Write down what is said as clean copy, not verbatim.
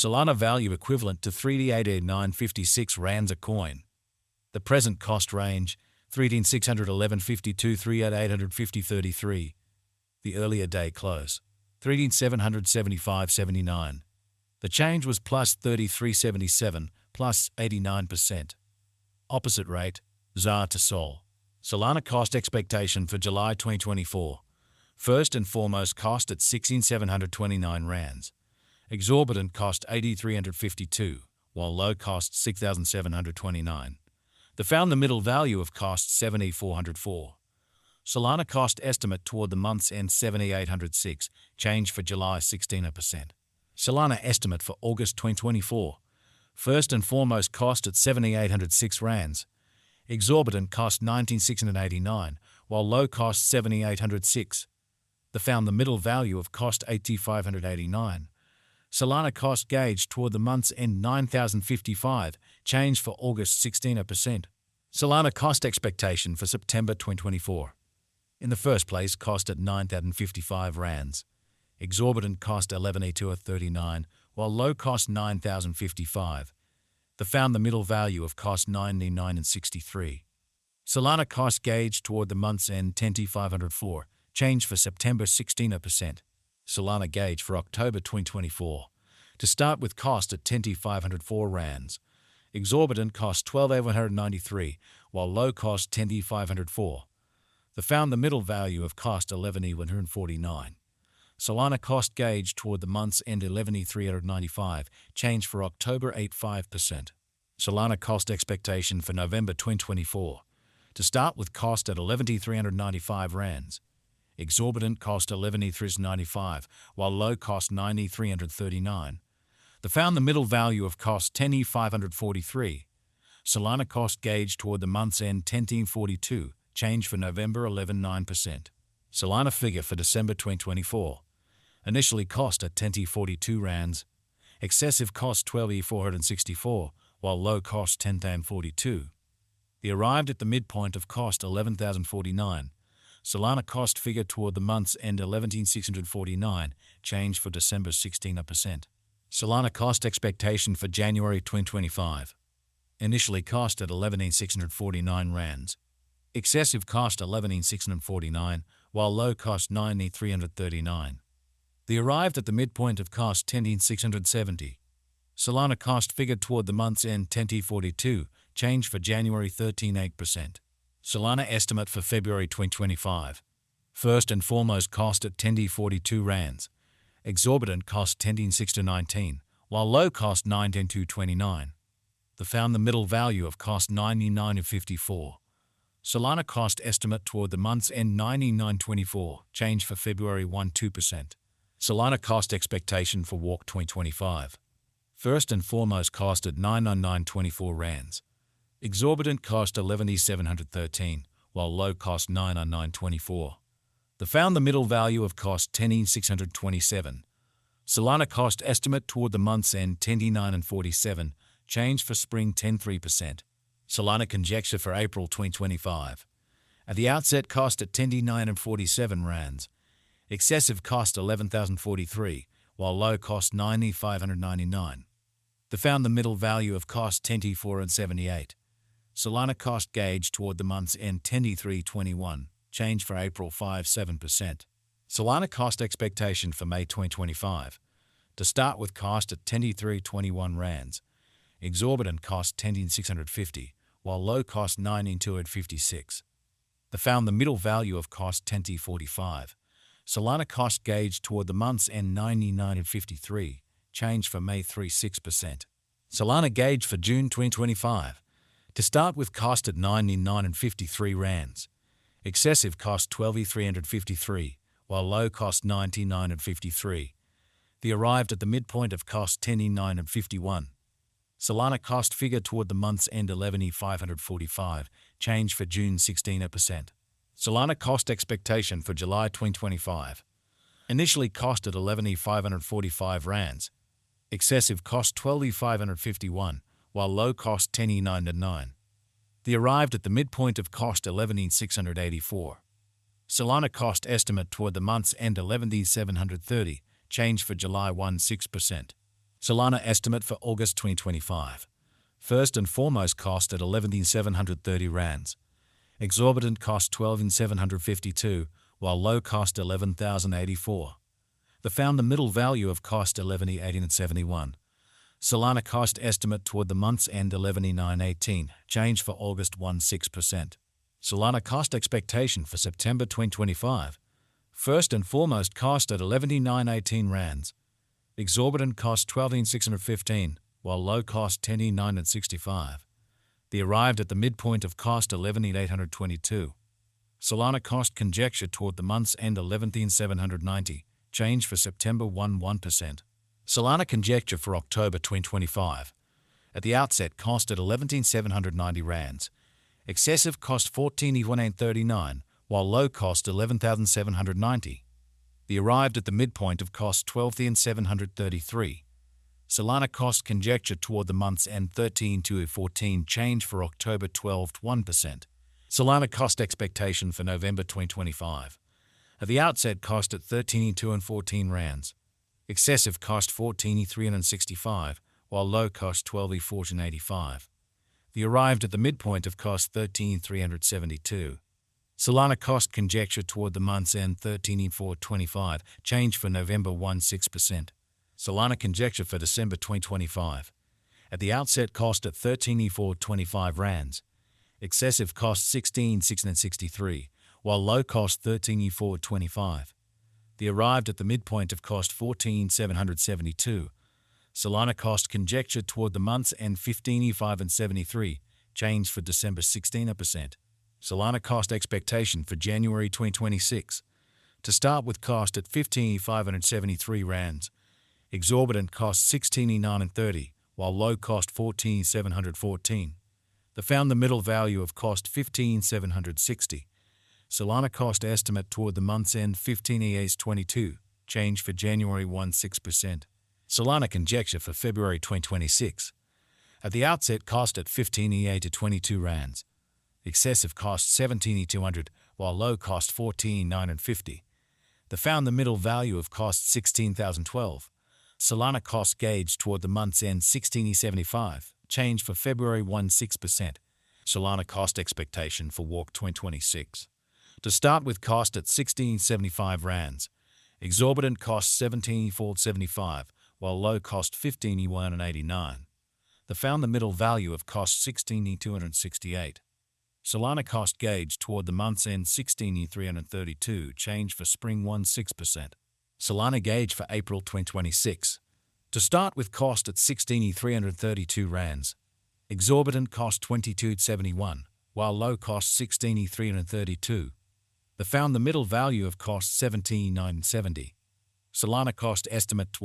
Solana value equivalent to 3D8956 rands a coin. The present cost range 3D611.52 3D850.33. The earlier day close 3D775.79. The change was plus 33.77, plus 89%. Opposite rate, ZAR to SOL. Solana cost expectation for July 2024. First and foremost cost at 16,729 rands. Exorbitant cost 8,352, while low cost 6,729. The found the middle value of cost 7,404. Solana cost estimate toward the month's end 7,806, change for July 16%. Solana estimate for August 2024. First and foremost cost at 7,806 rands. Exorbitant cost 19,689, while low cost 7,806. The found the middle value of cost 8,589. Solana cost gauge toward the month's end 9,055, change for August 16%. Solana cost expectation for September 2024. In the first place, cost at 9,055 rands. Exorbitant cost 11,239, while low cost 9,055. The found the middle value of cost 99.63. Solana cost gauge toward the month's end 10,504, change for September 16%. Solana gauge for October 2024. To start with cost at 10,504 rands. Exorbitant cost 12,893, while low cost 10,504. The found the middle value of cost 11,149. Solana cost gauge toward the month's end 11,395, change for October 85%. Solana cost expectation for November 2024. To start with cost at 11,395 rands. Exorbitant cost 11,395, while low cost 9,339. The found the middle value of cost 10,543. Solana cost gauge toward the month's end 10,42, change for November 11.9%. Solana figure for December 2024. Initially cost at 10,42 rands. Excessive cost 12,464, while low cost 10,42. The arrived at the midpoint of cost 11,049. Solana cost figure toward the month's end 11,649, change for December 16%. Solana cost expectation for January 2025. Initially cost at 11,649 rands. Excessive cost 11,649, while low cost 9,339. The arrived at the midpoint of cost 10,670. Solana cost figured toward the month's end 10,42, change for January 13.8%. Solana estimate for February 2025. First and foremost cost at 10,42 rands. Exorbitant cost 10,619, while low cost 19,229. The found the middle value of cost 99.54. Solana cost estimate toward the month's end 99.24, change for February 1.2%. Solana cost expectation for Walk 2025. First and foremost cost at 999.24 rands. Exorbitant cost 11,713, while low cost 999.24. The found the middle value of cost 10,627. Solana cost estimate toward the month's end 10,947, change for spring 10.3%. Solana conjecture for April 2025. At the outset cost at 10,947 rands. Excessive cost 11,043, while low cost 9,599. The found the middle value of cost 10,478. Solana cost gauge toward the month's end 10,321, change for April 5.7%. Solana cost expectation for May 2025. To start with cost at 10,321 rands. Exorbitant cost 10,650, while low cost 9,256. The found the middle value of cost 10,45. Solana cost gauge toward the month's end 99.53, change for May 3.6%. Solana gauge for June 2025. To start with cost at 99.53 rands. Excessive cost 12,353, while low cost 99.53. The arrived at the midpoint of cost 10,951. Solana cost figure toward the month's end 11,545, change for June 16%. Solana cost expectation for July 2025. Initially cost at 11,545 rands. Excessive cost 12,551, while low cost 10,909. The arrived at the midpoint of cost 11,684. Solana cost estimate toward the month's end 11,730, change for July 16%. Solana estimate for August 2025. First and foremost cost at 11,730 rands. Exorbitant cost 12,752, while low cost 11,084. The founder middle value of cost 11,871. Solana cost estimate toward the month's end 11,918, change for August 16%. Solana cost expectation for September 2025. First and foremost cost at 11,918 rands. Exorbitant cost 12,615, while low cost 10,965. The arrived at the midpoint of cost 11,822. Solana cost conjecture toward the month's end 11,790, change for September 1%. Solana conjecture for October 2025. At the outset cost at 11,790 rands. Excessive cost 14,139, while low cost 11,790. The arrived at the midpoint of cost 12,733. Solana cost conjecture toward the month's end 13,214, change for October 1%. Solana cost expectation for November 2025. At the outset cost at 13,214 rands. Excessive cost 14,365, while low cost 12,485. The arrived at the midpoint of cost 13,372. Solana cost conjecture toward the month's end 13,425, change for November 16%. Solana conjecture for December 2025. At the outset cost at 13,425 rands. Excessive cost 16,663, while low cost 13,425. The arrived at the midpoint of cost 14,772. Solana cost conjecture toward the month's end 15,573, change for December 16%. Solana cost expectation for January 2026. To start with cost at 15,573 rands. Exorbitant cost 16,930, while low cost 14,714. The found the middle value of cost 15,760. Solana cost estimate toward the month's end 15,822, change for January 16%. Solana conjecture for February 2026. At the outset cost at 15,822 rands. Excessive cost 17,200, while low cost 14,950. The found the middle value of cost 16,012. Solana cost gauge toward the month's end 16,075, change for February 16%. Solana cost expectation for Walk 2026. To start with cost at 16,075 rands. Exorbitant cost 17,475, while low cost 15,189. The found the middle value of cost 16,268. Solana cost gauge toward the month's end 16,332, change for spring 16%. Solana gauge for April 2026. To start with cost at 16,332 rands. Exorbitant cost 22,71, while low cost 16,332. The found the middle value of cost 17,970. Solana cost estimate toward